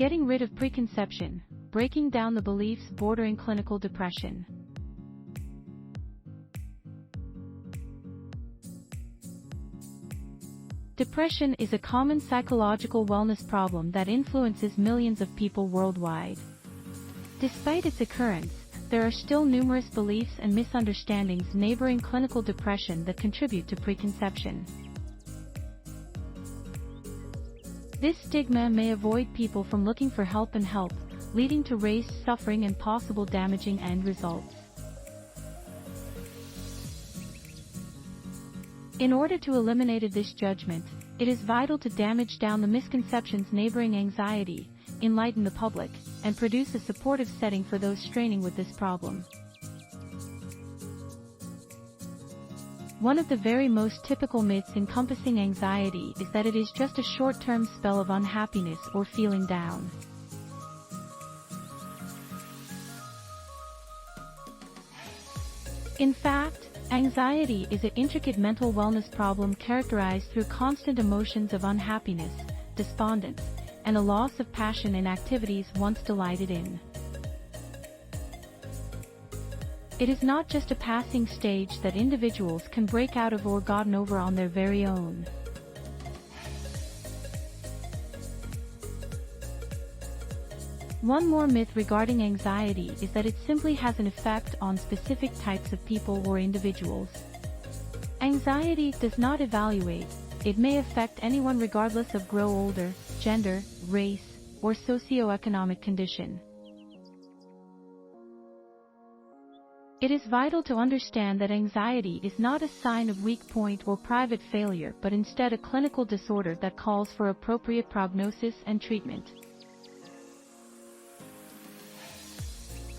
Getting rid of preconception, breaking down the beliefs bordering clinical depression. Depression is a common psychological wellness problem that influences millions of people worldwide. Despite its occurrence, there are still numerous beliefs and misunderstandings neighboring clinical depression that contribute to preconception. This stigma may avoid people from looking for help, leading to raised suffering and possible damaging end results. In order to eliminate this judgment, it is vital to damage down the misconceptions neighboring anxiety, enlighten the public, and produce a supportive setting for those straining with this problem. One of the very most typical myths encompassing anxiety is that it is just a short-term spell of unhappiness or feeling down. In fact, anxiety is an intricate mental wellness problem characterized through constant emotions of unhappiness, despondence, and a loss of passion in activities once delighted in. It is not just a passing stage that individuals can break out of or gotten over on their very own. One more myth regarding anxiety is that it simply has an effect on specific types of people or individuals. Anxiety does not evaluate, it may affect anyone regardless of grow older, gender, race, or socioeconomic condition. It is vital to understand that anxiety is not a sign of weak point or private failure but instead a clinical disorder that calls for appropriate prognosis and treatment.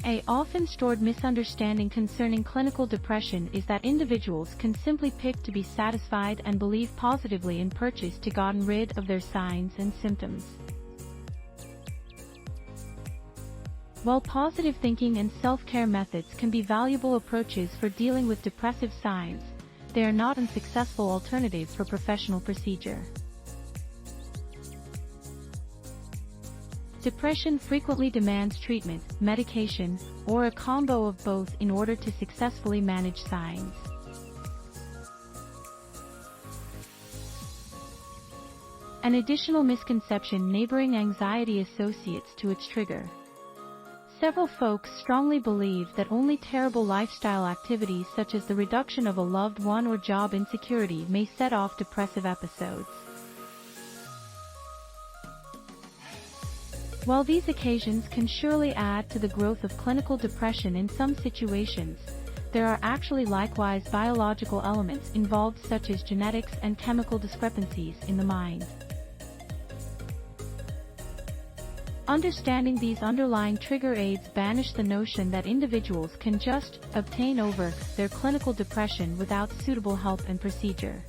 An often stored misunderstanding concerning clinical depression is that individuals can simply pick to be satisfied and believe positively in purchase to gotten rid of their signs and symptoms. While positive thinking and self-care methods can be valuable approaches for dealing with depressive signs, they are not unsuccessful alternatives for professional procedure. Depression frequently demands treatment, medication, or a combo of both in order to successfully manage signs. An additional misconception neighboring anxiety associates to its trigger. Several folks strongly believe that only terrible lifestyle activities such as the reduction of a loved one or job insecurity may set off depressive episodes. While these occasions can surely add to the growth of clinical depression in some situations, there are actually likewise biological elements involved such as genetics and chemical discrepancies in the mind. Understanding these underlying trigger aids banish the notion that individuals can just obtain over their clinical depression without suitable help and procedure.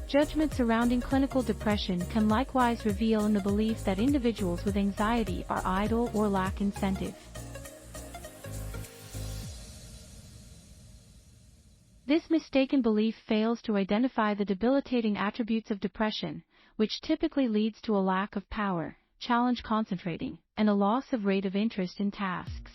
Judgment surrounding clinical depression can likewise reveal in the belief that individuals with anxiety are idle or lack incentive. This mistaken belief fails to identify the debilitating attributes of depression, which typically leads to a lack of power, challenge concentrating, and a loss of rate of interest in tasks.